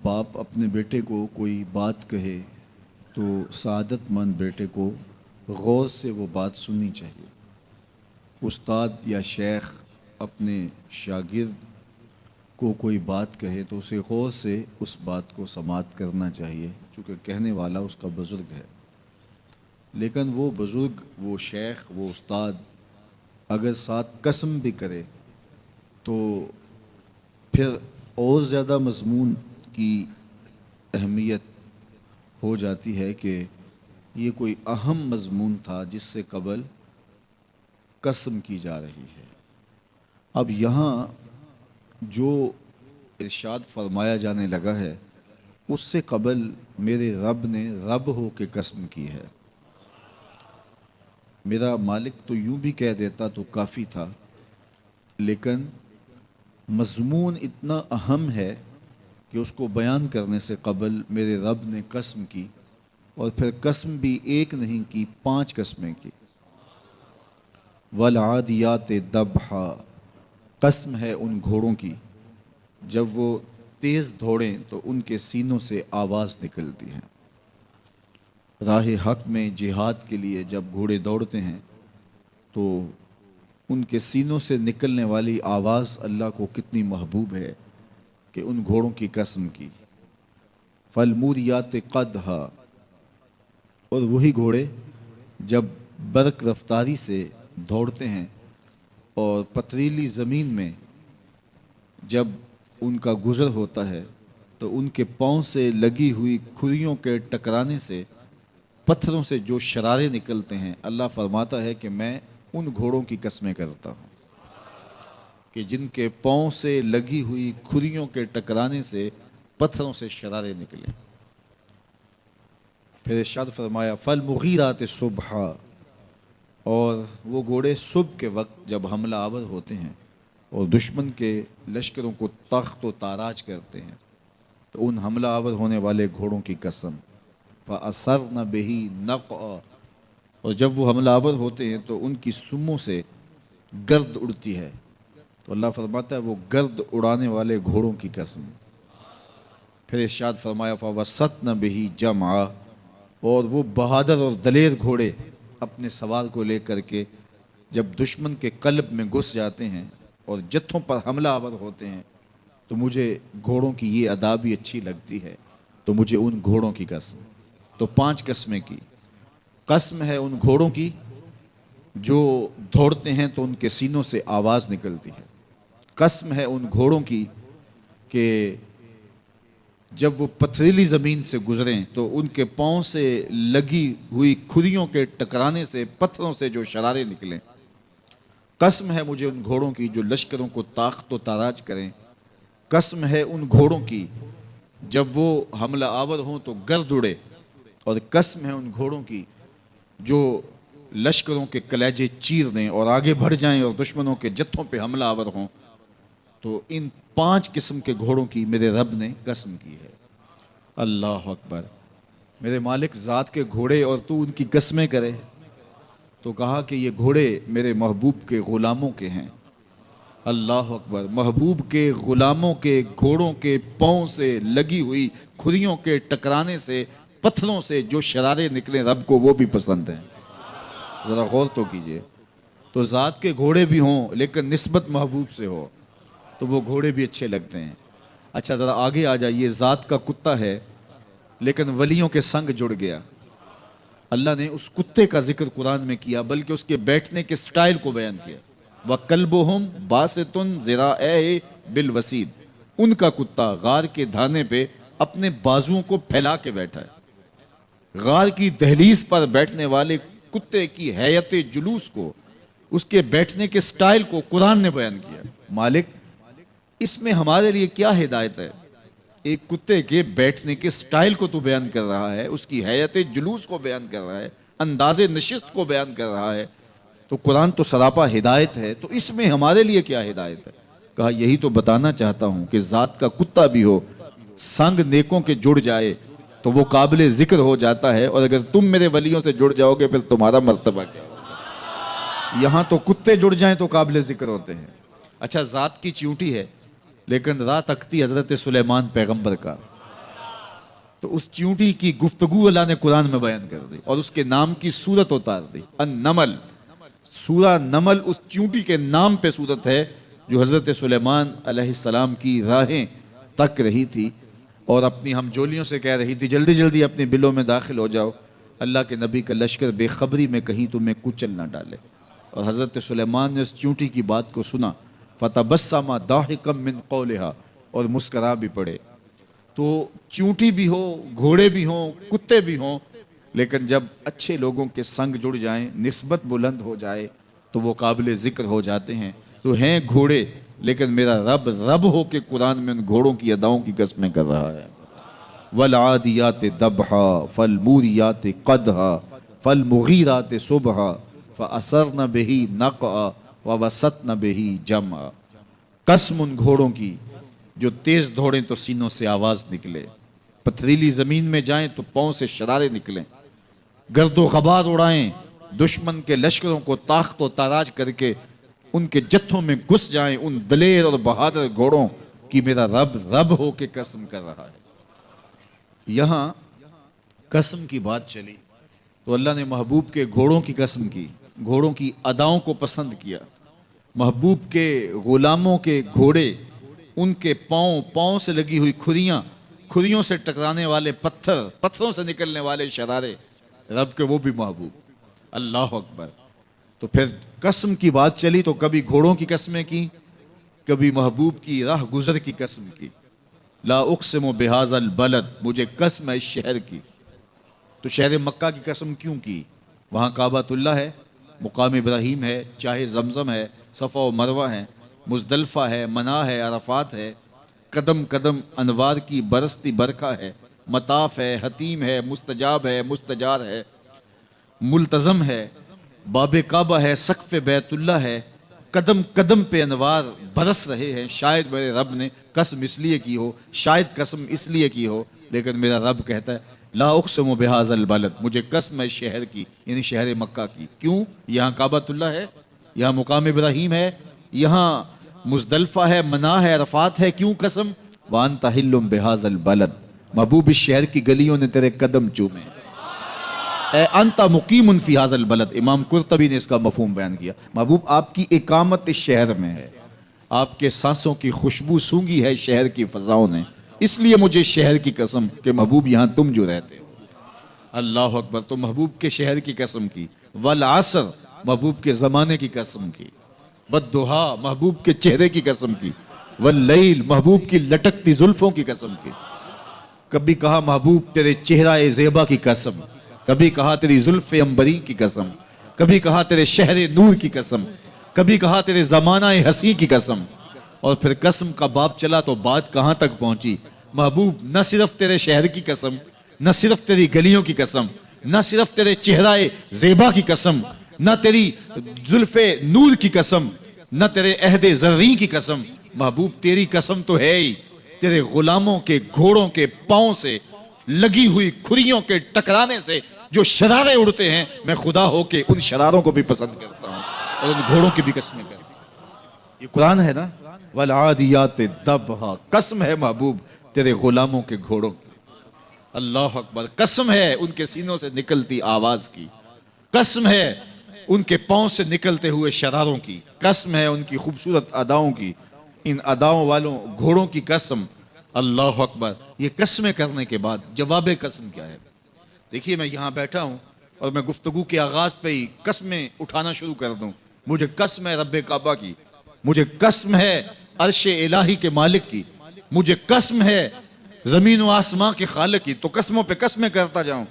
باپ اپنے بیٹے کو کوئی بات کہے تو سعادت مند بیٹے کو غور سے وہ بات سننی چاہیے۔ استاد یا شیخ اپنے شاگرد کو کوئی بات کہے تو اسے غور سے اس بات کو سماعت کرنا چاہیے، چونکہ کہنے والا اس کا بزرگ ہے۔ لیکن وہ بزرگ، وہ شیخ، وہ استاد اگر ساتھ قسم بھی کرے تو پھر اور زیادہ مضمون کی اہمیت ہو جاتی ہے کہ یہ کوئی اہم مضمون تھا جس سے قبل قسم کی جا رہی ہے۔ اب یہاں جو ارشاد فرمایا جانے لگا ہے اس سے قبل میرے رب نے رب ہو کے قسم کی ہے۔ میرا مالک تو یوں بھی کہہ دیتا تو کافی تھا، لیکن مضمون اتنا اہم ہے کہ اس کو بیان کرنے سے قبل میرے رب نے قسم کی، اور پھر قسم بھی ایک نہیں کی، 5 قسمیں کی۔ والعادیات ضبحا، قسم ہے ان گھوڑوں کی جب وہ تیز دوڑیں تو ان کے سینوں سے آواز نکلتی ہے۔ راہ حق میں جہاد کے لیے جب گھوڑے دوڑتے ہیں تو ان کے سینوں سے نکلنے والی آواز اللہ کو کتنی محبوب ہے کہ ان گھوڑوں کی قسم کی۔ فالموریات قدحا، اور وہی گھوڑے جب برق رفتاری سے دوڑتے ہیں اور پتریلی زمین میں جب ان کا گزر ہوتا ہے تو ان کے پاؤں سے لگی ہوئی کھریوں کے ٹکرانے سے، پتھروں سے جو شرارے نکلتے ہیں، اللہ فرماتا ہے کہ میں ان گھوڑوں کی قسمیں کرتا ہوں کہ جن کے پاؤں سے لگی ہوئی کھریوں کے ٹکرانے سے پتھروں سے شرارے نکلے۔ پھر ارشاد فرمایا فالمغیرات صبحا، اور وہ گھوڑے صبح کے وقت جب حملہ آور ہوتے ہیں اور دشمن کے لشکروں کو تخت و تاراج کرتے ہیں تو ان حملہ آور ہونے والے گھوڑوں کی قسم۔ فَأَثَرْنَ بِهِ نَقْعًا، اور جب وہ حملہ آور ہوتے ہیں تو ان کی سموں سے گرد اڑتی ہے تو اللہ فرماتا ہے وہ گرد اڑانے والے گھوڑوں کی قسم۔ پھر ارشاد فرمایا فَوَسَطْنَ بِهِ جَمْعًا، اور وہ بہادر اور دلیر گھوڑے اپنے سوار کو لے کر کے جب دشمن کے قلب میں گھس جاتے ہیں اور جتھوں پر حملہ آور ہوتے ہیں تو مجھے گھوڑوں کی یہ ادا بھی اچھی لگتی ہے، تو مجھے ان گھوڑوں کی قسم۔ تو 5 قسمیں کی۔ قسم ہے ان گھوڑوں کی جو دوڑتے ہیں تو ان کے سینوں سے آواز نکلتی ہے۔ قسم ہے ان گھوڑوں کی کہ جب وہ پتھریلی زمین سے گزریں تو ان کے پاؤں سے لگی ہوئی کھریوں کے ٹکرانے سے، پتھروں سے جو شرارے نکلیں۔ قسم ہے مجھے ان گھوڑوں کی جو لشکروں کو تاخت و تاراج کریں۔ قسم ہے ان گھوڑوں کی جب وہ حملہ آور ہوں تو گرد اڑے، اور قسم ہے ان گھوڑوں کی جو لشکروں کے کلیجے چیر دیں اور آگے بڑھ جائیں اور دشمنوں کے جتھوں پہ حملہ آور ہوں۔ تو ان 5 قسم کے گھوڑوں کی میرے رب نے قسم کی ہے۔ اللہ اکبر! میرے مالک ذات کے گھوڑے اور تو ان کی قسمیں کرے، تو کہا کہ یہ گھوڑے میرے محبوب کے غلاموں کے ہیں۔ اللہ اکبر! محبوب کے غلاموں کے گھوڑوں کے پاؤں سے لگی ہوئی کھریوں کے ٹکرانے سے، پتھروں سے جو شرارے نکلے، رب کو وہ بھی پسند ہیں۔ ذرا غور تو کیجئے۔ تو ذات کے گھوڑے بھی ہوں لیکن نسبت محبوب سے ہو تو وہ گھوڑے بھی اچھے لگتے ہیں۔ اچھا ذرا آگے آ جائیے، ذات کا کتا ہے لیکن ولیوں کے سنگ جڑ گیا۔ اللہ نے اس کتے کا ذکر قرآن میں کیا، بلکہ اس کے بیٹھنے کے سٹائل کو بیان کیا۔ وَقَلْبُهُمْ بَاسِطٌ ذِرَاعَيْهِ بِالْوَسِيدِ، ان کا کتا غار کے دھانے پہ اپنے بازوؤں کو پھیلا کے بیٹھا ہے۔ غار کی دہلیز پر بیٹھنے والے کتے کی حیت جلوس کو، اس کے بیٹھنے کے سٹائل کو قرآن نے بیان کیا۔ مالک اس میں ہمارے لیے کیا ہدایت ہے؟ ایک کتے کے بیٹھنے کے سٹائل کو تو بیان کر رہا ہے، اس کی حیت جلوس کو بیان کر رہا ہے، انداز نشست کو بیان کر رہا ہے، تو قرآن تو سراپا ہدایت ہے، تو اس میں ہمارے لیے کیا ہدایت ہے؟ کہا یہی تو بتانا چاہتا ہوں کہ ذات کا کتا بھی ہو، سنگ نیکوں کے جڑ جائے تو وہ قابل ذکر ہو جاتا ہے، اور اگر تم میرے ولیوں سے جڑ جاؤ گے پھر تمہارا مرتبہ کیا ہوگا؟ یہاں تو کتے جڑ جائیں تو قابل ذکر ہوتے ہیں۔ اچھا ذات کی چیونٹی ہے لیکن راہ تکتی حضرت سلیمان پیغمبر کا، تو اس چیونٹی کی گفتگو اللہ نے قرآن میں بیان کر دی اور اس کے نام کی صورت اتار دی. النمل، سورہ نمل اس چیونٹی کے نام پہ صورت ہے جو حضرت سلیمان علیہ السلام کی راہیں تک رہی تھی اور اپنی ہم جولیوں سے کہہ رہی تھی جلدی جلدی اپنے بلوں میں داخل ہو جاؤ، اللہ کے نبی کا لشکر بے خبری میں کہیں تمہیں کچل نہ ڈالے. اور حضرت سلیمان نے اس چیونٹی کی بات کو سنا، فتبسم ضاحکا من قولها، اور مسکرا بھی پڑے. تو چیونٹی بھی ہو، گھوڑے بھی ہوں، کتے بھی ہوں، لیکن جب اچھے لوگوں کے سنگ جڑ جائیں، نسبت بلند ہو جائے تو وہ قابل ذکر ہو جاتے ہیں. تو ہیں گھوڑے لیکن میرا رب رب ہو کے قرآن میں ان گھوڑوں کی اداؤں کی قسمیں کر رہا ہے. والعادیات ضبحا فالموریات قدحا فالمغیرات صبحا فأثرن بہ نقعا ووسطن بہ جمعا. قسم ان گھوڑوں کی جو تیز دوڑیں تو سینوں سے آواز نکلے، پتھریلی زمین میں جائیں تو پاؤں سے شرارے نکلیں، گرد و غبار اڑائیں، دشمن کے لشکروں کو طاقت و تاراج کر کے ان کے جتھوں میں گھس جائیں. ان دلیر اور بہادر گھوڑوں کی میرا رب رب ہو کے قسم کر رہا ہے. یہاں قسم کی بات چلی تو اللہ نے محبوب کے گھوڑوں کی قسم کی، گھوڑوں کی اداؤں کو پسند کیا. محبوب کے غلاموں کے گھوڑے، ان کے پاؤں سے لگی ہوئی کھریوں سے ٹکرانے والے پتھروں سے نکلنے والے شرارے، رب کے وہ بھی محبوب. اللہ اکبر. تو پھر قسم کی بات چلی تو کبھی گھوڑوں کی قسمیں کی، کبھی محبوب کی راہ گزر کی قسم کی. لا اقسم بہذا البلد، مجھے قسم ہے اس شہر کی. تو شہر مکہ کی قسم کیوں کی؟ وہاں کعبۃ اللہ ہے، مقام ابراہیم ہے، چاہے زمزم ہے، صفا و مروہ ہے، مزدلفہ ہے، منا ہے، عرفات ہے، قدم قدم انوار کی برستی برکھا ہے، مطاف ہے، حتیم ہے، مستجاب ہے، مستجار ہے، ملتزم ہے، باب کعبہ ہے، سقف بیت اللہ ہے. قدم قدم پہ انوار برس رہے ہیں. شاید میرے رب نے قسم اس لیے کی ہو، شاید قسم اس لیے کی ہو، لیکن میرا رب کہتا ہے لا اقسم بہذا البلد، مجھے قسم ہے شہر کی، یعنی شہر مکہ کی. کیوں؟ یہاں کعبۃ اللہ ہے، یہاں مقام ابراہیم ہے، یہاں مزدلفہ ہے، منا ہے، عرفات ہے. کیوں قسم؟ وانت حل بہذا البلد، محبوب اس شہر کی گلیوں نے تیرے قدم چومے. اے انت مقیم فی ھذا البلد، امام قرطبی نے اس کا مفہوم بیان کیا. محبوب آپ کی اقامت اس شہر میں ہے، آپ کے سانسوں کی خوشبو سونگھی ہے شہر کی فضاؤں نے، اس لیے مجھے شہر کی قسم کہ محبوب یہاں تم جو رہتے ہو. اللہ اکبر. تو محبوب کے شہر کی قسم کی. والعصر، محبوب کے زمانے کی قسم کی. والضحیٰ، محبوب کے چہرے کی قسم کی. واللیل، محبوب کی لٹکتی زلفوں کی قسم کی. کبھی کہا محبوب تیرے چہرہ زیبا کی قسم، کبھی کہا تیری زلف عنبری کی قسم، کبھی کہا تیرے شہر نور کی قسم، کبھی کہا تیرے زمانہ حسین کی قسم. اور پھر قسم کا باب چلا تو بات کہاں تک پہنچی. محبوب نہ صرف تیرے شہر کی قسم، نہ صرف تیری گلیوں کی قسم، نہ صرف تیرے چہرہ زیبا کی قسم، نہ تیری زلف نور کی قسم، نہ تیرے عہد زرین کی قسم. محبوب تیری قسم تو ہے ہی تیرے غلاموں کے گھوڑوں کے پاؤں سے لگی ہوئی کھریوں کے ٹکرانے سے جو شرارے اڑتے ہیں، میں خدا ہو کے ان شراروں کو بھی پسند کرتا ہوں اور ان گھوڑوں کی بھی قسمیں کرتا ہوں. یہ قرآن ہے نا. والعادیات ضبحا، قسم ہے محبوب تیرے غلاموں کے گھوڑوں کی. اللہ اکبر. قسم ہے ان کے سینوں سے نکلتی آواز کی، قسم ہے ان کے پاؤں سے نکلتے ہوئے شراروں کی، قسم ہے ان کی خوبصورت اداؤں کی، ان اداؤں والوں گھوڑوں کی قسم. اللہ اکبر. یہ قسمیں کرنے کے بعد جواب قسم کیا ہے؟ دیکھیے میں یہاں بیٹھا ہوں اور میں گفتگو کے آغاز پہ ہی قسمیں اٹھانا شروع کر دوں. مجھے قسم ہے رب کعبہ کی، مجھے قسم ہے عرش الہی کے مالک کی، مجھے قسم ہے زمین و آسمان کے خالق کی. تو قسموں پہ قسمیں کرتا جاؤں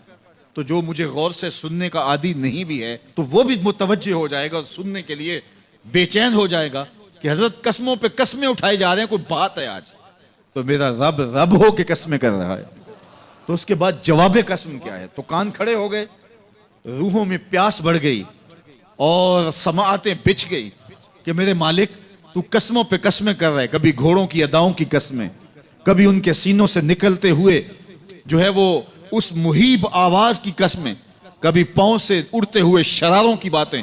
تو جو مجھے غور سے سننے کا عادی نہیں بھی ہے تو وہ بھی متوجہ ہو جائے گا اور سننے کے لیے بے چین ہو جائے گا کہ حضرت قسموں پہ قسمیں اٹھائے جا رہے ہیں، کوئی بات ہے آج. تو میرا رب رب ہو کے قسمیں کر رہا ہے. تو اس کے بعد جواب قسم کیا ہے؟ تو کان کھڑے ہو گئے، روحوں میں پیاس بڑھ گئی اور سماعتیں بچھ گئی کہ میرے مالک تو قسموں پہ قسمیں کر رہا ہے. کبھی گھوڑوں کی اداؤں کی قسمیں، کبھی ان کے سینوں سے نکلتے ہوئے جو ہے وہ اس مہیب آواز کی قسمیں، کبھی پاؤں سے اڑتے ہوئے شراروں کی باتیں،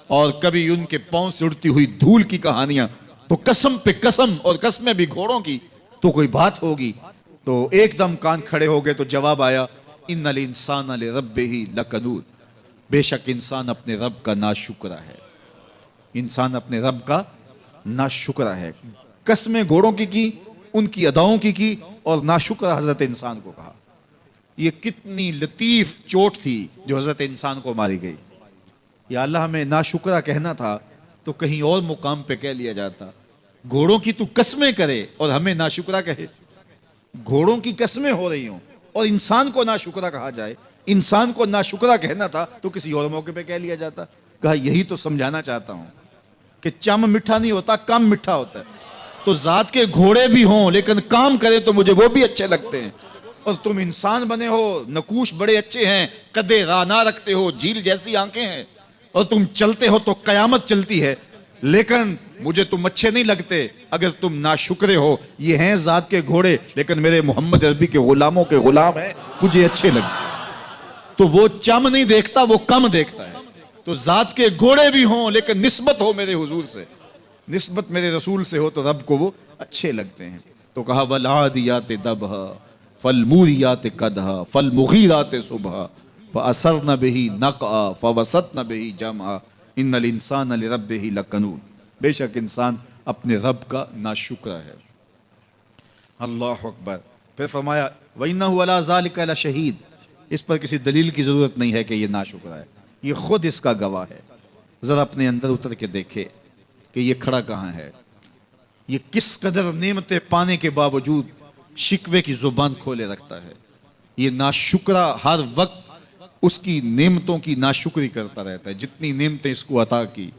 اور کبھی ان کے پاؤں سے اڑتی ہوئی دھول کی کہانیاں. تو قسم پہ قسم، اور قسمیں بھی گھوڑوں کی. تو کوئی بات ہوگی تو ایک دم کان کھڑے ہو گئے تو جواب آیا ان الانسان لربہ لکنود، بے شک انسان اپنے رب کا ناشکرا ہے، انسان اپنے رب کا ناشکرا ہے۔ قسمیں گھوڑوں کی ان کی اداؤں کی اور ناشکرا حضرت انسان کو کہا۔ یہ کتنی لطیف چوٹ تھی جو حضرت انسان کو ماری گئی۔ یا اللہ ہمیں ناشکرا کہنا تھا تو کہیں اور مقام پہ کہہ لیا جاتا، گھوڑوں کی تو قسمیں کرے اور ہمیں ناشکرا کہے۔ گھوڑوں کی قسمیں ہو رہی ہوں اور انسان کو ناشکرا کہا جائے، انسان کو ناشکرا کہنا تھا تو کسی اور موقع پہ کہہ لیا جاتا۔ کہا یہی تو سمجھانا چاہتا ہوں کہ چم میٹھا نہیں ہوتا، کام میٹھا ہوتا ہے۔ تو ذات کے گھوڑے بھی ہوں لیکن کام کرے تو مجھے وہ بھی اچھے لگتے ہیں، اور تم انسان بنے ہو، نقوش بڑے اچھے ہیں، قدے رانا رکھتے ہو، جھیل جیسی آنکھیں ہیں، اور تم چلتے ہو تو قیامت چلتی ہے، لیکن مجھے تم اچھے نہیں لگتے اگر تم ناشکرے ہو۔ یہ ہیں ذات کے گھوڑے لیکن میرے محمد عربی کے غلاموں کے غلام ہیں، مجھے اچھے لگتے۔ تو وہ چم نہیں دیکھتا، وہ کم دیکھتا ہے۔ تو ذات کے گھوڑے بھی ہوں لیکن نسبت ہو میرے حضور سے، نسبت میرے رسول سے ہو تو رب کو وہ اچھے لگتے ہیں۔ تو کہا والعادیات ضبحا فالموریات قدحا فالمغیرات صبحا فأثرن به نقعا فوسطن به جمعا ان الانسان لربہ لکنود، بے شک انسان اپنے رب کا ناشکرا ہے۔ اللہ اکبر۔ پھر فرمایا وَإِنَّهُ عَلَىٰ ذَلِكَ لَشَهِيدٌ، اس پر کسی دلیل کی ضرورت نہیں ہے کہ یہ ناشکرا ہے، یہ خود اس کا گواہ ہے۔ ذرا اپنے اندر اتر کے دیکھے کہ یہ کھڑا کہاں ہے، یہ کس قدر نعمتیں پانے کے باوجود شکوے کی زبان کھولے رکھتا ہے۔ یہ ناشکرا ہر وقت اس کی نعمتوں کی ناشکری کرتا رہتا ہے۔ جتنی نعمتیں اس کو عطا کی،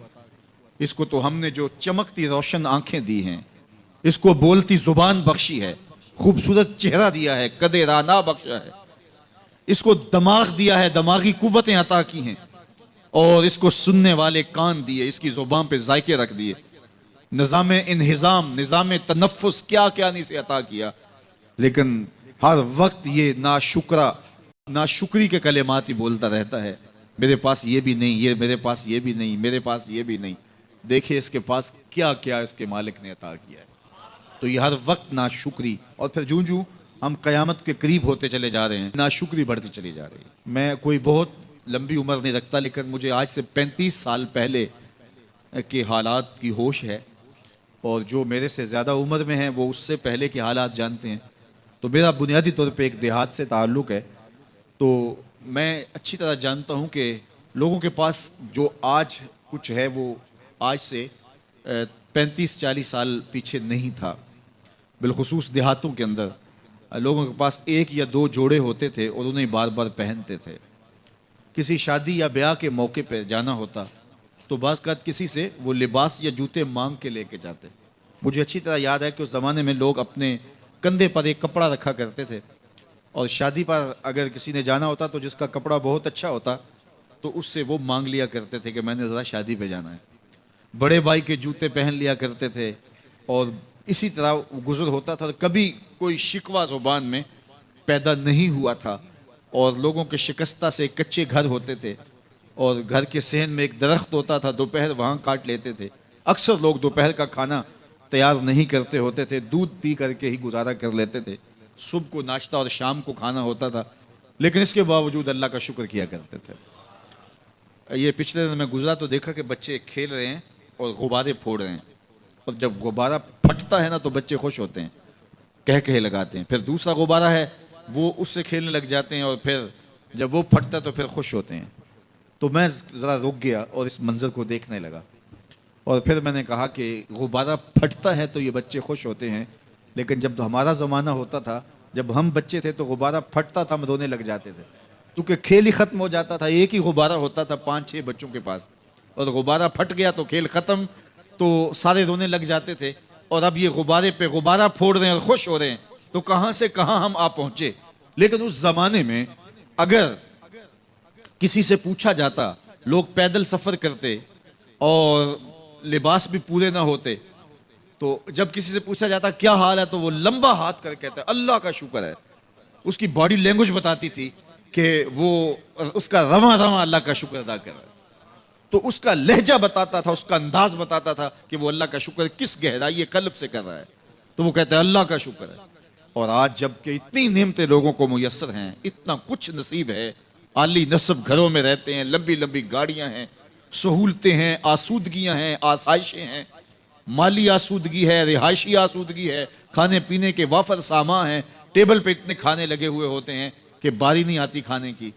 اس کو تو ہم نے جو چمکتی روشن آنکھیں دی ہیں، اس کو بولتی زبان بخشی ہے، خوبصورت چہرہ دیا ہے، قد رانا بخشا ہے، اس کو دماغ دیا ہے، دماغی قوتیں عطا کی ہیں، اور اس کو سننے والے کان دیے، اس کی زبان پہ ذائقے رکھ دیے، نظام انہضام، نظام تنفس، کیا کیا نہیں سے عطا کیا، لیکن ہر وقت یہ ناشکری کے کلمات ہی بولتا رہتا ہے۔ میرے پاس یہ بھی نہیں، یہ میرے پاس یہ بھی نہیں، میرے پاس یہ بھی نہیں۔ دیکھیں اس کے پاس کیا کیا اس کے مالک نے عطا کیا ہے۔ تو یہ ہر وقت ناشکری، اور پھر جوں جوں ہم قیامت کے قریب ہوتے چلے جا رہے ہیں ناشکری بڑھتی چلی جا رہی ہے۔ میں کوئی بہت لمبی عمر نہیں رکھتا، لیکن مجھے آج سے 35 سال پہلے کے حالات کی ہوش ہے، اور جو میرے سے زیادہ عمر میں ہیں وہ اس سے پہلے کے حالات جانتے ہیں۔ تو میرا بنیادی طور پہ ایک دیہات سے تعلق ہے، تو میں اچھی طرح جانتا ہوں کہ لوگوں کے پاس جو آج کچھ ہے وہ آج سے 35-40 سال پیچھے نہیں تھا۔ بالخصوص دیہاتوں کے اندر لوگوں کے پاس ایک یا دو جوڑے ہوتے تھے اور انہیں بار بار پہنتے تھے۔ کسی شادی یا بیاہ کے موقع پہ جانا ہوتا تو بعض اوقات کسی سے وہ لباس یا جوتے مانگ کے لے کے جاتے۔ مجھے اچھی طرح یاد ہے کہ اس زمانے میں لوگ اپنے کندھے پر ایک کپڑا رکھا کرتے تھے، اور شادی پر اگر کسی نے جانا ہوتا تو جس کا کپڑا بہت اچھا ہوتا تو اس سے وہ مانگ لیا کرتے تھے کہ میں نے ذرا شادی پہ جانا ہے۔ بڑے بھائی کے جوتے پہن لیا کرتے تھے، اور اسی طرح گزر ہوتا تھا۔ کبھی کوئی شکوہ زبان میں پیدا نہیں ہوا تھا، اور لوگوں کے شکستہ سے کچے گھر ہوتے تھے، اور گھر کے صحن میں ایک درخت ہوتا تھا، دوپہر وہاں کاٹ لیتے تھے۔ اکثر لوگ دوپہر کا کھانا تیار نہیں کرتے ہوتے تھے، دودھ پی کر کے ہی گزارا کر لیتے تھے۔ صبح کو ناشتہ اور شام کو کھانا ہوتا تھا، لیکن اس کے باوجود اللہ کا شکر کیا کرتے تھے۔ یہ پچھلے دن میں گزرا تو دیکھا کہ بچے کھیل رہے ہیں اور غبارے پھوڑ رہے ہیں، اور جب غبارہ پھٹتا ہے نا تو بچے خوش ہوتے ہیں، کہے لگاتے ہیں۔ پھر دوسرا غبارہ ہے وہ اس سے کھیلنے لگ جاتے ہیں، اور پھر جب وہ پھٹتا ہے تو پھر خوش ہوتے ہیں۔ تو میں ذرا رک گیا اور اس منظر کو دیکھنے لگا، اور پھر میں نے کہا کہ غبارہ پھٹتا ہے تو یہ بچے خوش ہوتے ہیں، لیکن جب ہمارا زمانہ ہوتا تھا، جب ہم بچے تھے تو غبارہ پھٹتا تھا، ہم رونے لگ جاتے تھے، کیونکہ کھیل ہی ختم ہو جاتا تھا۔ ایک ہی غبارہ ہوتا تھا 5-6 بچوں کے پاس، اور غبارہ پھٹ گیا تو کھیل ختم، تو سارے رونے لگ جاتے تھے۔ اور اب یہ غبارے پہ غبارہ پھوڑ رہے ہیں اور خوش ہو رہے ہیں، تو کہاں سے کہاں ہم آ پہنچے۔ لیکن اس زمانے میں اگر کسی سے پوچھا جاتا، لوگ پیدل سفر کرتے اور لباس بھی پورے نہ ہوتے، تو جب کسی سے پوچھا جاتا کیا حال ہے تو وہ لمبا ہاتھ کر کہتا ہے اللہ کا شکر ہے۔ اس کی باڈی لینگویج بتاتی تھی کہ وہ اس کا رواں رواں اللہ کا شکر ادا کر رہا ہے۔ تو اس کا لہجہ بتاتا تھا، اس کا انداز بتاتا تھا کہ وہ اللہ کا شکر کس گہرائی قلب سے کر رہا ہے۔ تو وہ کہتا ہے اللہ کا شکر ہے۔ اور آج جب کہ اتنی نعمتیں لوگوں کو میسر ہیں، اتنا کچھ نصیب ہے، عالی نصب گھروں میں رہتے ہیں، لمبی لمبی گاڑیاں ہیں، سہولتیں ہیں، آسودگیاں ہیں، آسائشیں ہیں، مالی آسودگی ہے، رہائشی آسودگی ہے، کھانے پینے کے وافر سامان ہیں، ٹیبل پہ اتنے کھانے لگے ہوئے ہوتے ہیں کہ باری نہیں آتی کھانے کی،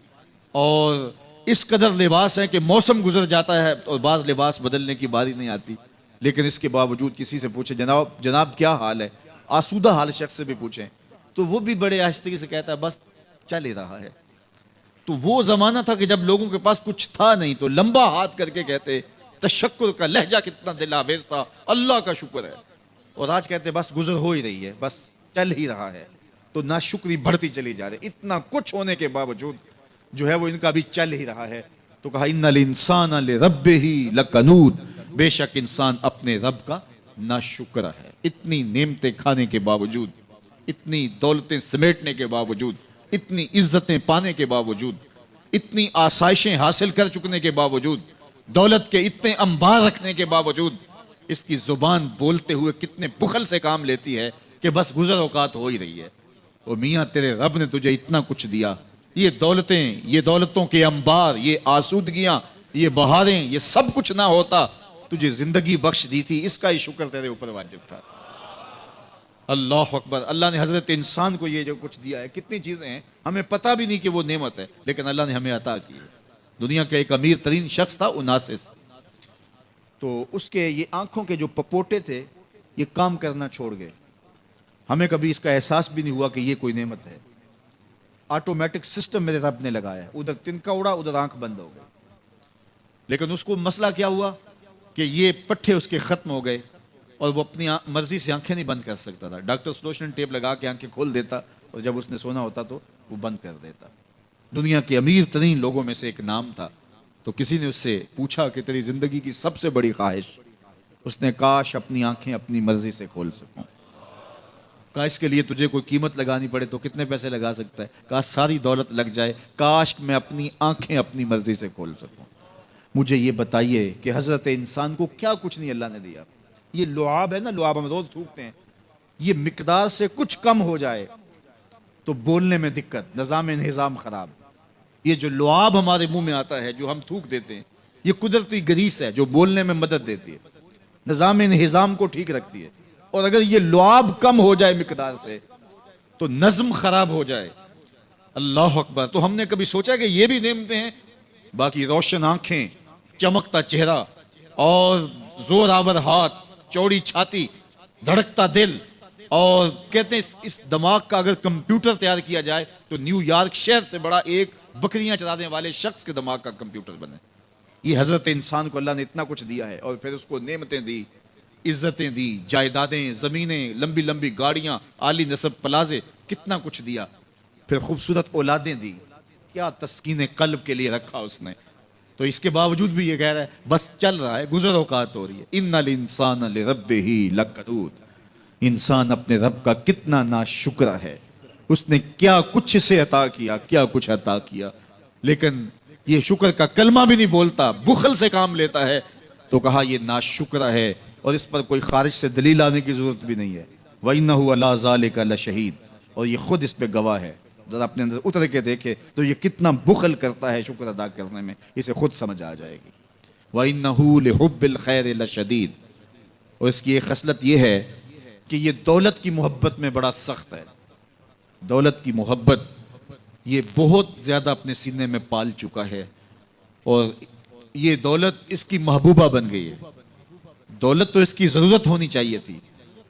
اور اس قدر لباس ہے کہ موسم گزر جاتا ہے اور بعض لباس بدلنے کی باری نہیں آتی، لیکن اس کے باوجود کسی سے پوچھیں جناب کیا حال ہے، آسودہ حال شخص سے بھی پوچھیں تو وہ بھی بڑے آہستگی سے کہتا ہے بس چل ہی رہا ہے۔ تو وہ زمانہ تھا کہ جب لوگوں کے پاس کچھ تھا نہیں تو لمبا ہاتھ کر کے کہتے تشکر کا لہجہ کتنا دل آویز تھا، اللہ کا شکر ہے، اور آج کہتے بس گزر ہو ہی رہی ہے، بس چل ہی رہا ہے، تو ناشکری بڑھتی چلی جا رہی، اتنا کچھ ہونے کے باوجود جو ہے وہ ان کا بھی چل ہی رہا ہے۔ تو کہا ان الانسان لربہ لکنود، بے شک انسان اپنے رب کا ناشکر ہے، اتنی نعمتیں کھانے کے باوجود، اتنی دولتیں سمیٹنے کے باوجود، اتنی عزتیں پانے کے باوجود، اتنی آسائشیں حاصل کر چکنے کے باوجود، دولت کے اتنے انبار رکھنے کے باوجود، اس کی زبان بولتے ہوئے کتنے بخل سے کام لیتی ہے کہ بس گزر اوقات ہو ہی رہی ہے۔ اور میاں تیرے رب نے تجھے اتنا کچھ دیا، یہ دولتیں، یہ دولتوں کے انبار، یہ آسودگیاں، یہ بہاریں، یہ سب کچھ نہ ہوتا، تجھے زندگی بخش دی تھی، اس کا ہی شکر تیرے اوپر واجب تھا۔ اللہ اکبر، اللہ نے حضرت انسان کو یہ جو کچھ دیا ہے، کتنی چیزیں ہیں ہمیں پتہ بھی نہیں کہ وہ نعمت ہے، لیکن اللہ نے ہمیں عطا کی ہے۔ دنیا کا ایک امیر ترین شخص تھا اوناسس، تو اس کے یہ آنکھوں کے جو پپوٹے تھے یہ کام کرنا چھوڑ گئے، ہمیں کبھی اس کا احساس بھی نہیں ہوا کہ یہ کوئی نعمت ہے، آٹومیٹک سسٹم میرے رب نے لگایا ہے، ادھر تنکا اڑا ادھر آنکھ بند ہو گئی، لیکن اس کو مسئلہ کیا ہوا کہ یہ پٹھے اس کے ختم ہو گئے اور وہ اپنی مرضی سے آنکھیں نہیں بند کر سکتا تھا، ڈاکٹر سلوشن ٹیپ لگا کے آنکھیں کھول دیتا اور جب اس نے سونا ہوتا تو وہ بند کر دیتا۔ دنیا کے امیر ترین لوگوں میں سے ایک نام تھا، تو کسی نے اس سے پوچھا کہ تیری زندگی کی سب سے بڑی خواہش؟ اس نے کاش اپنی آنکھیں اپنی مرضی سے کھول سکوں۔ کہا اس کے لیے تجھے کوئی قیمت لگانی پڑے تو کتنے پیسے لگا سکتا ہے؟ کہا ساری دولت لگ جائے، کاش میں اپنی آنکھیں اپنی مرضی سے کھول سکوں۔ مجھے یہ بتائیے کہ حضرت انسان کو کیا کچھ نہیں اللہ نے دیا؟ یہ لعاب ہے نا، لعاب ہم روز تھوکتے ہیں، یہ مقدار سے کچھ کم ہو جائے تو بولنے میں دقت، نظام خراب۔ یہ جو لعاب ہمارے منہ میں آتا ہے جو ہم تھوک دیتے ہیں، یہ قدرتی گریس ہے جو بولنے میں مدد دیتی ہے، نظام کو ٹھیک رکھتی ہے، اور اگر یہ لعاب کم ہو جائے مقدار سے تو نظم خراب ہو جائے۔ اللہ اکبر۔ تو ہم نے کبھی سوچا کہ یہ بھی نعمتیں ہیں؟ باقی روشن آنکھیں، چمکتا چہرہ اور زور آور ہاتھ، چوڑی چھاتی، دھڑکتا دل، اور کہتے ہیں اس دماغ کا اگر کمپیوٹر تیار کیا جائے تو نیو یارک شہر سے بڑا ایک بکریاں چرانے والے شخص کے دماغ کا کمپیوٹر بنے۔ یہ حضرت انسان کو اللہ نے اتنا کچھ دیا ہے، اور پھر اس کو نعمتیں دی، عزتیں دی، جائیدادیں، زمینیں، لمبی لمبی گاڑیاں، عالی نصب پلازے، کتنا کچھ دیا، پھر خوبصورت اولادیں دی، کیا تسکین قلب کے لیے رکھا اس نے، تو اس کے باوجود بھی یہ کہہ رہا ہے بس چل رہا ہے، گزر اوقات ہو رہی ہے۔ ان الانسان لربہ لکنود، انسان اپنے رب کا کتنا ناشکر ہے، اس نے کیا کچھ سے عطا کیا، کیا کچھ عطا کیا، لیکن یہ شکر کا کلمہ بھی نہیں بولتا، بخل سے کام لیتا ہے، تو کہا یہ ناشکر ہے، اور اس پر کوئی خارج سے دلیل آنے کی ضرورت بھی نہیں ہے۔ وَإِنَّهُ عَلَىٰ ذَلِكَ لَشَهِيدٌ، اور یہ خود اس پہ گواہ ہے، ذرا اپنے اندر اتر کے دیکھے تو یہ کتنا بخل کرتا ہے شکر ادا کرنے میں، اسے خود سمجھ آ جائے گی۔ وَإِنَّهُ لِحُبِّ الْخَيْرِ لَشَدِيدٌ، اور اس کی ایک خصلت یہ ہے کہ یہ دولت کی محبت میں بڑا سخت ہے، دولت کی محبت یہ بہت زیادہ اپنے سینے میں پال چکا ہے، اور یہ دولت اس کی محبوبہ بن گئی ہے۔ دولت تو اس کی ضرورت ہونی چاہیے تھی،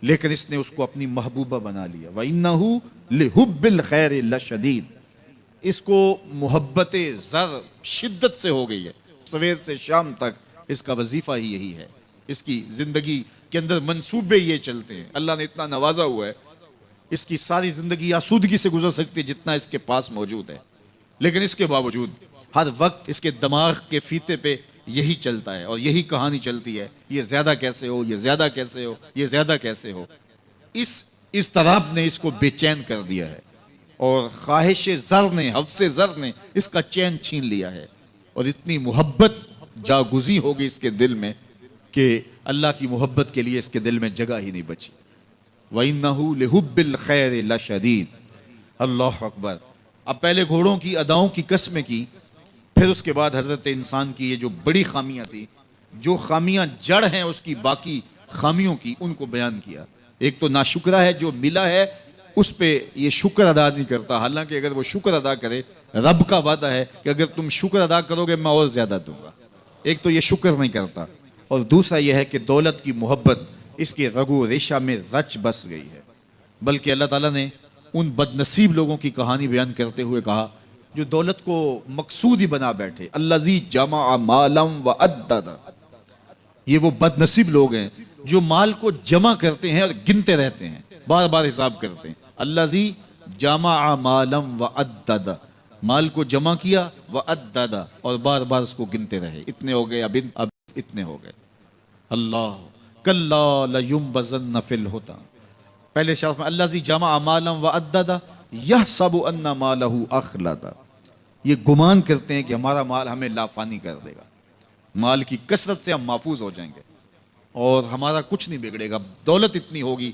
لیکن اس نے اس کو اپنی محبوبہ بنا لیا۔ وَإِنَّهُ لِحُبِّ الْخَيْرِ لَشَدِيدٌ، اس کو محبت زر شدت سے ہو گئی ہے، سویر سے شام تک اس کا وظیفہ ہی یہی ہے، اس کی زندگی کے اندر منصوبے یہ چلتے ہیں۔ اللہ نے اتنا نوازا ہوا ہے، اس کی ساری زندگی آسودگی سے گزر سکتی ہے جتنا اس کے پاس موجود ہے، لیکن اس کے باوجود ہر وقت اس کے دماغ کے فیتے پہ یہی چلتا ہے اور یہی کہانی چلتی ہے، یہ زیادہ کیسے ہو، یہ زیادہ کیسے ہو، یہ زیادہ کیسے ہو۔ اس اضطراب نے اس کو بے چین کر دیا ہے، اور خواہش زر نے، حوث زر نے اس کا چین چھین لیا ہے، اور اتنی محبت جاگزی ہوگی اس کے دل میں کہ اللہ کی محبت کے لیے اس کے دل میں جگہ ہی نہیں بچی۔ وَإِنَّهُ لِحُبِّ الْخَيْرِ لَشَدِيدٌ۔ اللہ اکبر۔ اب پہلے گھوڑوں کی اداؤں کی قسمیں کی، پھر اس کے بعد حضرت انسان کی یہ جو بڑی خامیاں تھی، جو خامیاں جڑ ہیں اس کی باقی خامیوں کی، ان کو بیان کیا۔ ایک تو ناشکرہ ہے، جو ملا ہے اس پہ یہ شکر ادا نہیں کرتا، حالانکہ اگر وہ شکر ادا کرے، رب کا وعدہ ہے کہ اگر تم شکر ادا کرو گے میں اور زیادہ دوں گا۔ ایک تو یہ شکر نہیں کرتا، اور دوسرا یہ ہے کہ دولت کی محبت اس کے رگو ریشہ میں رچ بس گئی ہے۔ بلکہ اللہ تعالیٰ نے ان بد نصیب لوگوں کی کہانی بیان کرتے ہوئے کہا جو دولت کو مقصود ہی بنا بیٹھے، الذی جمع مالا وعدد، یہ وہ بد نصیب لوگ ہیں جو مال کو جمع کرتے ہیں اور گنتے رہتے ہیں، بار بار حساب کرتے ہیں۔ الذی جمع مالا وعدد، مال کو جمع کیا، وعدد، اور بار بار اس کو گنتے رہے، اتنے ہو گئے، اب اتنے ہو گئے۔ اللہ کلا لینبذن فی الحطام، پہلے شرف میں الذی جمع مالا وعدد یحسب ان مالہ اخلد، یہ گمان کرتے ہیں کہ ہمارا مال ہمیں لافانی کر دے گا، مال کی کثرت سے ہم محفوظ ہو جائیں گے اور ہمارا کچھ نہیں بگڑے گا، دولت اتنی ہوگی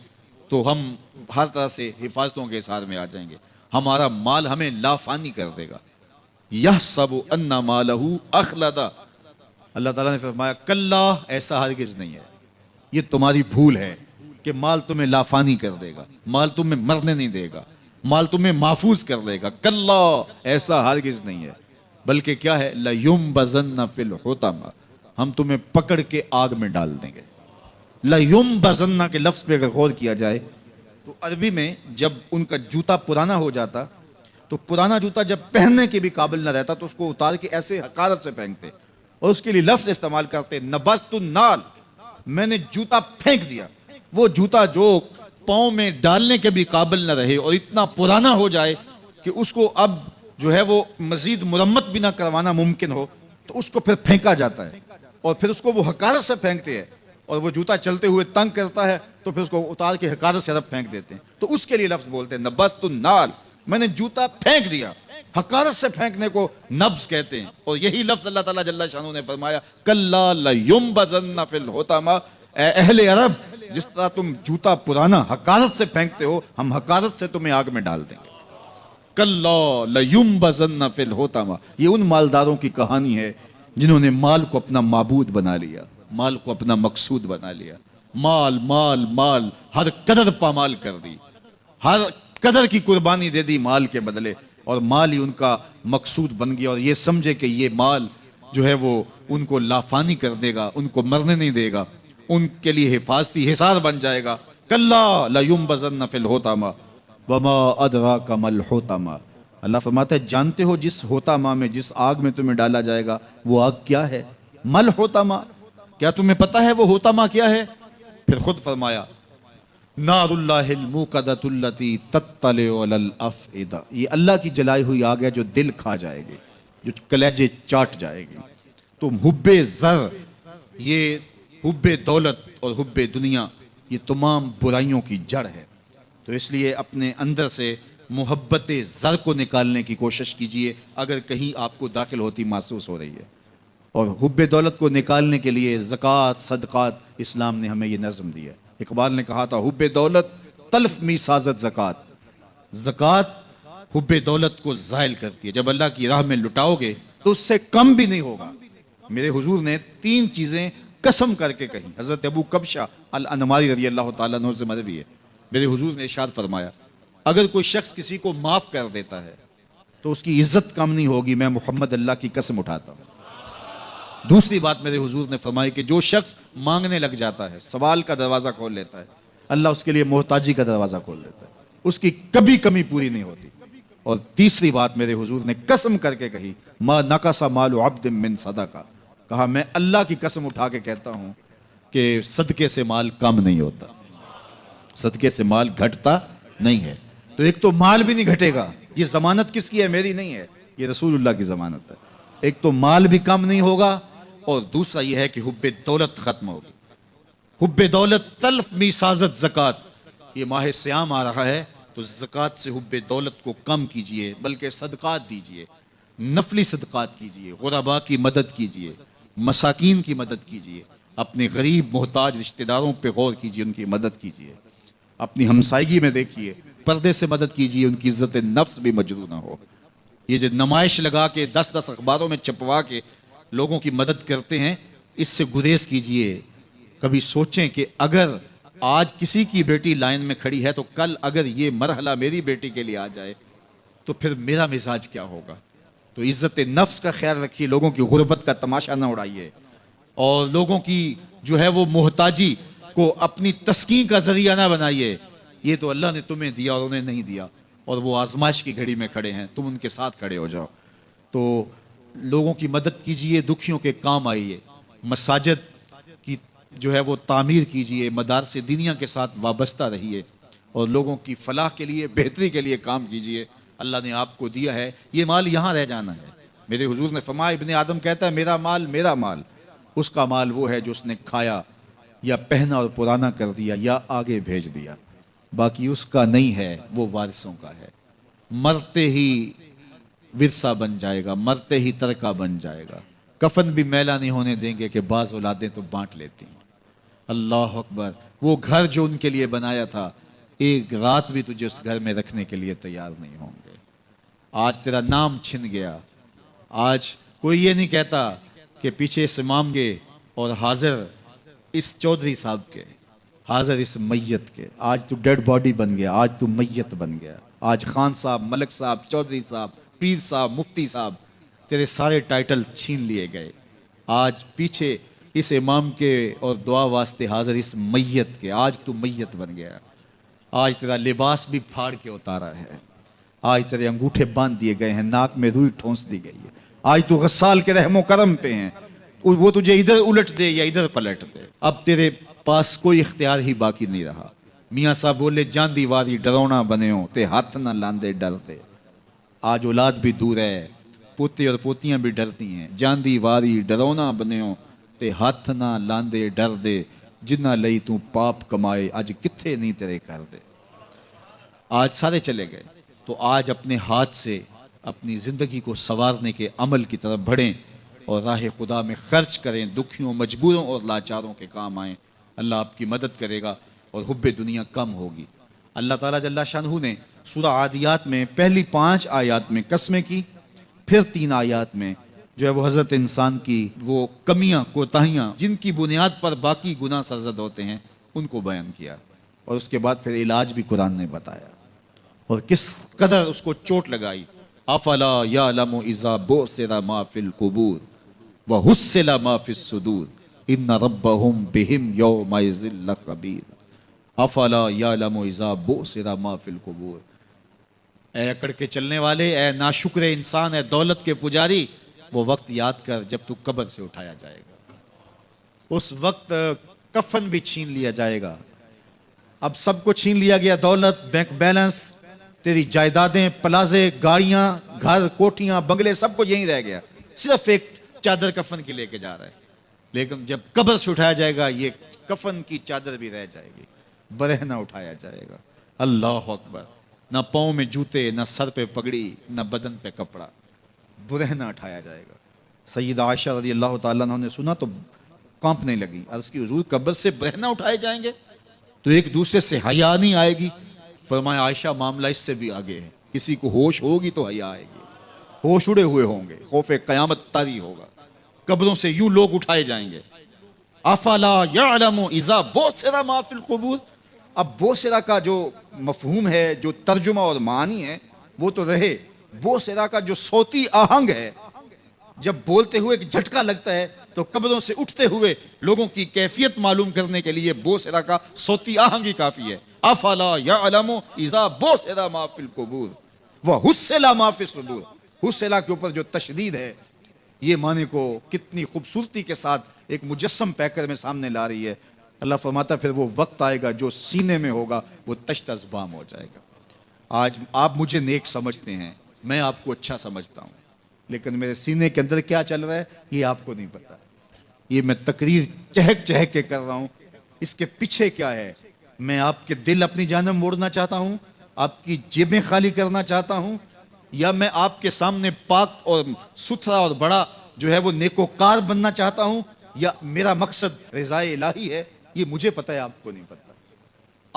تو ہم ہر طرح سے حفاظتوں کے حصار میں آ جائیں گے، ہمارا مال ہمیں لافانی کر دے گا۔ یحسب ان مالہ اخلد، اللہ تعالیٰ نے فرمایا کلا، ایسا ہرگز نہیں ہے، یہ تمہاری بھول ہے کہ مال تمہیں لافانی کر دے گا، مال تمہیں مرنے نہیں دے گا، مال تمہیں محفوظ کر لے گا، کلا، ایسا ہرگز نہیں ہے، بلکہ کیا ہے، لَيُنبَذَنَّ فِي الْحُطَمَةِ، ہم تمہیں پکڑ کے آگ میں ڈال دیں گے۔ لَيُنبَذَنَّ کے لفظ پہ اگر غور کیا جائے تو عربی میں جب ان کا جوتا پرانا ہو جاتا تو پرانا جوتا جب پہننے کے بھی قابل نہ رہتا تو اس کو اتار کے ایسے حقارت سے پھینکتے، اور اس کے لیے لفظ استعمال کرتے نبذت النال، میں نے جوتا پھینک دیا۔ وہ جوتا جو پاؤں میں ڈالنے کے بھی قابل نہ رہے اور اتنا پرانا ہو جائے کہ اس کو اب جو ہے وہ مزید مرمت بھی نہ کروانا ممکن ہو، تو اس کو پھر پھینکا جاتا ہے، اور پھر اس کو وہ حقارت سے پھینکتے ہیں، اور وہ جوتا چلتے ہوئے تنگ کرتا ہے تو پھر اس کو اتار کے حقارت سے رب پھینک دیتے ہیں، تو اس کے لیے لفظ بولتے ہیں نبذت النال، میں نے جوتا پھینک دیا۔ حقارت سے پھینکنے کو نبض کہتے ہیں، اور یہی لفظ اللہ تعالیٰ جل شانہ نے فرمایا کلا لینبذن فی الحطمہ، اے اہل عرب، جس طرح تم جوتا پرانا حقارت سے پھینکتے ہو، ہم حقارت سے تمہیں آگ میں ڈال دیں گے۔ کلا لینبذن فی الحطمہ، یہ ان مالداروں کی کہانی ہے جنہوں نے مال کو اپنا معبود بنا لیا، مال کو اپنا مقصود بنا لیا، مال مال مال، ہر قدر پامال کر دی، ہر قدر کی قربانی دے دی مال کے بدلے، اور مال ہی ان کا مقصود بن گیا، اور یہ سمجھے کہ یہ مال جو ہے وہ ان کو لافانی کر دے گا، ان کو مرنے نہیں دے گا، ان کے لیے حفاظتی حصار بن جائے گا۔ کلا لینبذن فی الحطمہ وما ادراک ما الحطمہ، اللہ فرماتا ہے جانتے ہو جس حطمہ میں، جس آگ میں تمہیں ڈالا جائے گا وہ آگ کیا ہے؟ ما الحطمہ، کیا تمہیں پتہ ہے وہ حطمہ کیا ہے؟ پھر خود فرمایا نار اللہ الموقدۃ التی تطلع علی الافئدہ، یہ اللہ کی جلائی ہوئی آگ ہے جو دل کھا جائے گی، جو کلیجے چاٹ جائے گی۔ تو حب زر، یہ حب دولت اور حب دنیا، یہ تمام برائیوں کی جڑ ہے، تو اس لیے اپنے اندر سے محبت زر کو نکالنے کی کوشش کیجئے اگر کہیں آپ کو داخل ہوتی محسوس ہو رہی ہے، اور حب دولت کو نکالنے کے لیے زکوٰۃ، صدقات، اسلام نے ہمیں یہ نظم دیا ہے۔ اقبال نے کہا تھا حب دولت تلف می سازت زکوٰۃ، زکوٰۃ حب دولت کو زائل کرتی ہے، جب اللہ کی راہ میں لٹاؤ گے تو اس سے کم بھی نہیں ہوگا۔ میرے حضور نے 3 چیزیں قسم کر کے کہیں، حضرت ابو کبشہ الانماری رضی اللہ تعالیٰ عنہ سے مروی ہے، میرے حضور نے ارشاد فرمایا اگر کوئی شخص کسی کو معاف کر دیتا ہے تو اس کی عزت کم نہیں ہوگی، میں محمد اللہ کی قسم اٹھاتا ہوں۔ دوسری بات میرے حضور نے فرمائی کہ جو شخص مانگنے لگ جاتا ہے، سوال کا دروازہ کھول لیتا ہے، اللہ اس کے لیے محتاجی کا دروازہ کھول دیتا ہے، اس کی کبھی کمی پوری نہیں ہوتی۔ اور تیسری بات میرے حضور نے قسم کر کے کہی ما نقص مال عبد من صدقہ، کہا میں اللہ کی قسم اٹھا کے کہتا ہوں کہ صدقے سے مال کم نہیں ہوتا، صدقے سے مال گھٹتا نہیں ہے۔ تو ایک تو مال بھی نہیں گھٹے گا، یہ ضمانت کس کی ہے؟ میری نہیں ہے، یہ رسول اللہ کی ضمانت ہے۔ ایک تو مال بھی کم نہیں ہوگا، اور دوسرا یہ ہے کہ حب دولت ختم ہوگی۔ حب دولت تلف میسازت زکوٰۃ، یہ ماہ سیام آ رہا ہے تو زکوٰۃ سے حب دولت کو کم کیجئے، بلکہ صدقات دیجئے، نفلی صدقات کیجئے، غرباء کی مدد کیجئے، مساکین کی مدد کیجئے، اپنے غریب محتاج رشتہ داروں پہ غور کیجئے، ان کی مدد کیجئے۔ اپنی ہمسائیگی میں دیکھیے، پردے سے مدد کیجیے، ان کی عزت نفس بھی مجروح نہ ہو۔ یہ جو نمائش لگا کے 10 اخباروں میں چھپوا کے لوگوں کی مدد کرتے ہیں، اس سے گریز کیجیے۔ کبھی سوچیں کہ اگر آج کسی کی بیٹی لائن میں کھڑی ہے تو کل اگر یہ مرحلہ میری بیٹی کے لیے آ جائے تو پھر میرا مزاج کیا ہوگا۔ تو عزت نفس کا خیال رکھیے، لوگوں کی غربت کا تماشا نہ اڑائیے، اور لوگوں کی جو ہے وہ محتاجی کو اپنی تسکین کا ذریعہ نہ بنائیے۔ یہ تو اللہ نے تمہیں دیا اور انہیں نہیں دیا، اور وہ آزمائش کی گھڑی میں کھڑے ہیں، تم ان کے ساتھ کھڑے ہو جاؤ۔ تو لوگوں کی مدد کیجیے، دکھیوں کے کام آئیے، مساجد کی جو ہے وہ تعمیر کیجیے، مدارس دینیہ کے ساتھ وابستہ رہیے، اور لوگوں کی فلاح کے لیے، بہتری کے لیے کام کیجیے۔ اللہ نے آپ کو دیا ہے، یہ مال یہاں رہ جانا ہے۔ میرے حضور نے فرمایا، ابن آدم کہتا ہے میرا مال میرا مال، اس کا مال وہ ہے جو اس نے کھایا یا پہنا اور پرانا کر دیا یا آگے بھیج دیا، باقی اس کا نہیں ہے، وہ وارثوں کا ہے۔ مرتے ہی ورثہ بن جائے گا، مرتے ہی ترکہ بن جائے گا۔ کفن بھی میلا نہیں ہونے دیں گے کہ بعض اولادیں تو بانٹ لیتی ہیں۔ اللہ اکبر، وہ گھر جو ان کے لیے بنایا تھا، ایک رات بھی تجھے اس گھر میں رکھنے کے لیے تیار نہیں ہوں گے۔ آج تیرا نام چھن گیا، آج کوئی یہ نہیں کہتا کہ پیچھے اس امام کے اور حاضر اس چودھری صاحب کے، حاضر اس میت کے۔ آج تو ڈیڈ باڈی بن گیا، آج تو میت بن گیا۔ آج خان صاحب، ملک صاحب، چودھری صاحب، پیر صاحب، مفتی صاحب، تیرے سارے ٹائٹل چھین لیے گئے۔ آج پیچھے اس امام کے اور دعا واسطے حاضر اس میت کے، آج تو میت بن گیا۔ آج تیرا لباس بھی پھاڑ کے اتارا ہے، آج تیرے انگوٹھے باندھ دیے گئے ہیں، ناک میں روئی ٹھونس دی گئی ہے۔ آج تو غسال کے رحم و کرم پہ ہیں، وہ تجھے ادھر الٹ دے یا ادھر پلٹ دے، اب تیرے پاس کوئی اختیار ہی باقی نہیں رہا۔ میاں صاحب بولے، جان دیواری ڈرونا بنے ہو تے ہاتھ نہ لاندے ڈرتے۔ آج اولاد بھی دور ہے، پوتے اور پوتیاں بھی ڈرتی ہیں۔ جان دیواری ڈرونا بنے ہو تے ہاتھ نہ لاندے ڈر دے، جنہ لئی تو پاپ کمائے اج کتھے نہیں تیرے کر دے۔ آج سارے چلے گئے، تو آج اپنے ہاتھ سے اپنی زندگی کو سنوارنے کے عمل کی طرف بڑھیں اور راہ خدا میں خرچ کریں، دکھیوں، مجبوروں اور لاچاروں کے کام آئیں۔ اللہ آپ کی مدد کرے گا اور حب دنیا کم ہوگی۔ اللہ تعالیٰ جل شانہ نے سورہ عادیات میں پہلی 5 آیات میں قسمیں کی، پھر 3 آیات میں جو ہے وہ حضرت انسان کی وہ کمیاں، کوتاہیاں جن کی بنیاد پر باقی گناہ سرزد ہوتے ہیں ان کو بیان کیا، اور اس کے بعد پھر علاج بھی قرآن نے بتایا، اور کس قدر اس کو چوٹ لگائی۔ افلا یعلم اذا بعثر ما فی القبور وحصل ما فی الصدور ان ربهم بهم یومئذ لخبیر۔ افلا یعلم اذا بعثر ما فی القبور، اے اکڑ کے چلنے والے، اے ناشکر انسان، اے دولت کے پجاری، وہ وقت یاد کر جب تو قبر سے اٹھایا جائے گا۔ اس وقت کفن بھی چھین لیا جائے گا۔ اب سب کو چھین لیا گیا، دولت، بینک بیلنس، تیری جائیدادیں، پلازے، گاڑیاں، گھر، کوٹھیاں، بنگلے، سب کو یہیں رہ گیا، صرف ایک چادر کفن کی لے کے جا رہا ہے۔ لیکن جب قبر سے اٹھایا جائے گا، یہ کفن کی چادر بھی رہ جائے گی، برہنہ اٹھایا جائے گا۔ اللہ اکبر، نہ پاؤں میں جوتے، نہ سر پہ پگڑی، نہ بدن پہ کپڑا، برہنہ اٹھایا جائے گا۔ سیدہ عائشہ رضی اللہ تعالیٰ عنہ نے سنا تو کانپنے لگی، عرض کی حضور قبر سے برہنہ اٹھائے جائیں گے تو ایک دوسرے سے حیا نہیں آئے گی؟ فرمایا عائشہ معاملہ اس سے بھی آگے ہے، کسی کو ہوش ہوگی تو حیا آئے گی، ہوش اڑے ہوئے ہوں گے، خوف قیامت طاری ہوگا، قبروں سے یوں لوگ اٹھائے جائیں گے۔ افلا یعلم اذا بعثر ما فی القبور، اب بوسرا کا جو مفہوم ہے، جو ترجمہ اور معنی ہے وہ تو رہے، بوسرا کا جو صوتی آہنگ ہے، جب بولتے ہوئے ایک جھٹکا لگتا ہے تو قبروں سے اٹھتے ہوئے لوگوں کی کیفیت معلوم کرنے کے لیے بوسرا کا صوتی آہنگ ہی کافی ہے۔ افلا یعلم اذا بعثر ما فی القبور وحصل ما فی الصدور، حصلہ کے اوپر جو تشدید ہے، یہ معنی کو کتنی خوبصورتی کے ساتھ ایک مجسم پیکر میں سامنے لا رہی ہے۔ اللہ فرماتا پھر وہ وقت آئے گا جو سینے میں ہوگا وہ تشت ازبام ہو جائے گا۔ آج آپ مجھے نیک سمجھتے ہیں، میں آپ کو اچھا سمجھتا ہوں، لیکن میرے سینے کے اندر کیا چل رہا ہے یہ آپ کو نہیں پتا۔ یہ میں تقریر چہک چہک کے کر رہا ہوں، اس کے پیچھے کیا ہے؟ میں آپ کے دل اپنی جانب موڑنا چاہتا ہوں، آپ کی جیبیں خالی کرنا چاہتا ہوں، یا میں آپ کے سامنے پاک اور ستھرا اور بڑا جو ہے وہ نیکوکار بننا چاہتا ہوں، یا میرا مقصد رضائے الہی ہے؟ یہ مجھے پتہ ہے، آپ کو نہیں پتہ۔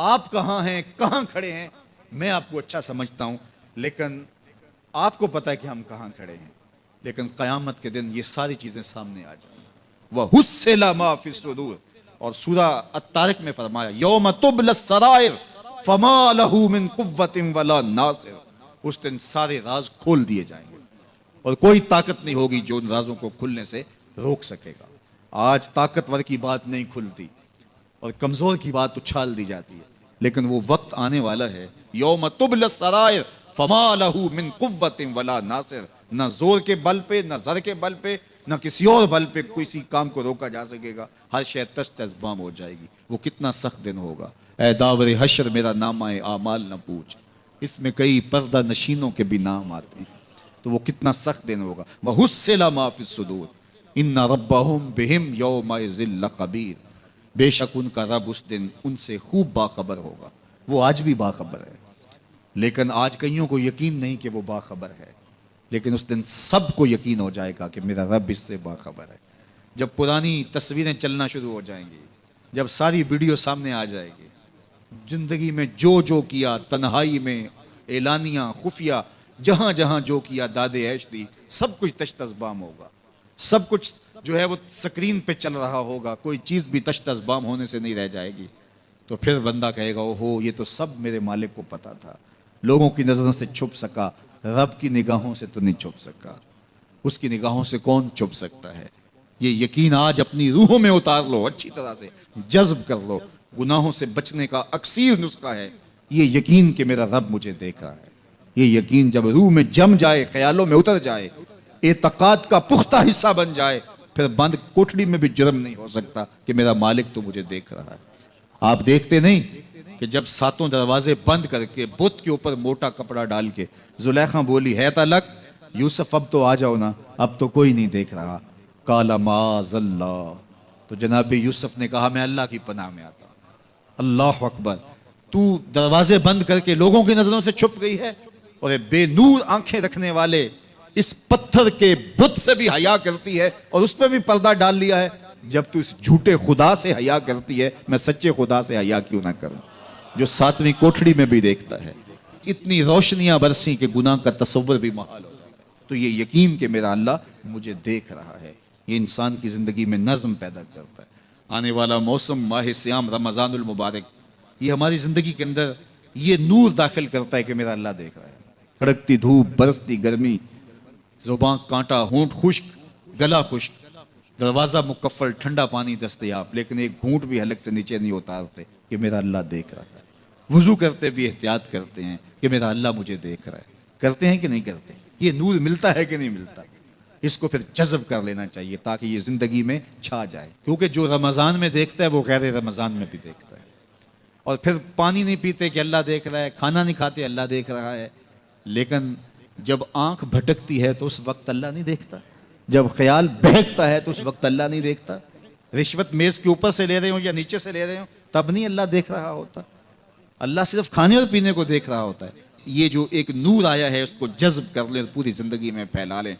آپ کہاں ہیں، کہاں کھڑے ہیں، میں آپ کو اچھا سمجھتا ہوں، لیکن آپ کو پتہ ہے کہ ہم کہاں کھڑے ہیں، لیکن قیامت کے دن یہ ساری چیزیں سامنے آ جائیں گی۔ وَحُصِّلَ مَا فِي الصُّدُورِ، اور سورہ الطارق میں فرمایا یوم تبل السرائر فما لہ من قوت ولا ناصر، اس دن سارے راز کھول دیے جائیں گے اور کوئی طاقت نہیں ہوگی جو ان رازوں کو کھلنے سے روک سکے گا۔ آج طاقتور کی بات نہیں کھلتی اور کمزور کی بات اچھال دی جاتی ہے، لیکن وہ وقت آنے والا ہے یوم تبل السرائر فما لہ من قوت ولا ناصر، نہ زور کے بل پہ، نہ زر کے بل پہ، نہ کسی اور بل پہ کسی کام کو روکا جا سکے گا، ہر شے تش تش بام ہو جائے گی۔ وہ کتنا سخت دن ہوگا، اے داور حشر میرا نامہ اعمال نہ پوچھ، اس میں کئی پردہ نشینوں کے بھی نام آتے ہیں، تو وہ کتنا سخت دن ہوگا۔ وَحُصِّلَ مَا فِي الصُّدُورِ إِنَّ رَبَّهُمْ بِهِمْ يَوْمَئِذٍ لَخَبِيرٌ، بے شک ان کا رب اس دن ان سے خوب باخبر ہوگا۔ وہ آج بھی باخبر ہے، لیکن آج کئیوں کو یقین نہیں کہ وہ باخبر ہے، لیکن اس دن سب کو یقین ہو جائے گا کہ میرا رب اس سے باخبر ہے۔ جب پرانی تصویریں چلنا شروع ہو جائیں گی، جب ساری ویڈیو سامنے آ جائے گی، زندگی میں جو کیا، تنہائی میں، اعلانیہ، خفیہ، جہاں جہاں جو کیا، داد عیش دی، سب کچھ تش تش بام ہوگا، سب کچھ جو ہے وہ سکرین پہ چل رہا ہوگا، کوئی چیز بھی تش تش بام ہونے سے نہیں رہ جائے گی۔ تو پھر بندہ کہے گا اوہو یہ تو سب میرے مالک کو پتا تھا، لوگوں کی نظروں سے چھپ سکا، رب کی نگاہوں سے تو نہیں چھپ سکا، اس کی نگاہوں سے کون چھپ سکتا ہے۔ یہ یقین آج اپنی روحوں میں اتار لو، اچھی طرح سے جذب کر لو۔ گناہوں سے بچنے کا اکثیر نسخہ ہے یہ یقین کہ میرا رب مجھے دیکھ رہا ہے۔ یہ یقین جب روح میں جم جائے، خیالوں میں اتر جائے، اعتقاد کا پختہ حصہ بن جائے، پھر بند کوٹڑی میں بھی جرم نہیں ہو سکتا کہ میرا مالک تو مجھے دیکھ رہا ہے۔ آپ دیکھتے نہیں کہ جب ساتوں دروازے بند کر کے بت کے اوپر موٹا کپڑا ڈال کے زلیخا بولی ہے تلک یوسف اب تو آ جاؤ نا، اب تو کوئی نہیں دیکھ رہا، قال معاذ اللہ، تو جناب یوسف نے کہا میں اللہ کی پناہ میں آتا ہوں۔ اللہ اکبر، تو دروازے بند کر کے لوگوں کی نظروں سے چھپ گئی ہے، اور بے نور آنکھیں رکھنے والے اس پتھر کے بت سے بھی حیا کرتی ہے اور اس پہ بھی پردہ ڈال لیا ہے۔ جب تو اس جھوٹے خدا سے حیا کرتی ہے، میں سچے خدا سے حیا کیوں نہ کروں جو ساتویں کوٹھڑی میں بھی دیکھتا ہے۔ اتنی روشنیاں برسی کہ گناہ کا تصور بھی محال ہو جاتا ہے۔ تو یہ یقین کہ میرا اللہ مجھے دیکھ رہا ہے، یہ انسان کی زندگی میں نظم پیدا کرتا ہے۔ آنے والا موسم ماہ سیام رمضان المبارک، یہ ہماری زندگی کے اندر یہ نور داخل کرتا ہے کہ میرا اللہ دیکھ رہا ہے۔ کڑکتی دھوپ، برستی گرمی، زباں کانٹا، ہونٹ خشک، گلا خشک، دروازہ مکفل، ٹھنڈا پانی دستیاب، لیکن ایک گھونٹ بھی حلق سے نیچے نہیں اتارتے کہ میرا اللہ دیکھ رہا ہے۔ وضو کرتے بھی احتیاط کرتے ہیں کہ میرا اللہ مجھے دیکھ رہا ہے۔ کرتے ہیں کہ نہیں کرتے؟ یہ نور ملتا ہے کہ نہیں ملتا؟ اس کو پھر جذب کر لینا چاہیے تاکہ یہ زندگی میں چھا جائے، کیونکہ جو رمضان میں دیکھتا ہے وہ غیر رمضان میں بھی دیکھتا ہے۔ اور پھر پانی نہیں پیتے کہ اللہ دیکھ رہا ہے، کھانا نہیں کھاتے اللہ دیکھ رہا ہے، لیکن جب آنکھ بھٹکتی ہے تو اس وقت اللہ نہیں دیکھتا، جب خیال بہکتا ہے تو اس وقت اللہ نہیں دیکھتا، رشوت میز کے اوپر سے لے رہے ہوں یا نیچے سے لے رہے ہوں تب نہیں اللہ دیکھ رہا ہوتا، اللہ صرف کھانے اور پینے کو دیکھ رہا ہوتا ہے۔ یہ جو ایک نور آیا ہے اس کو جذب کر لیں، پوری زندگی میں پھیلا لیں۔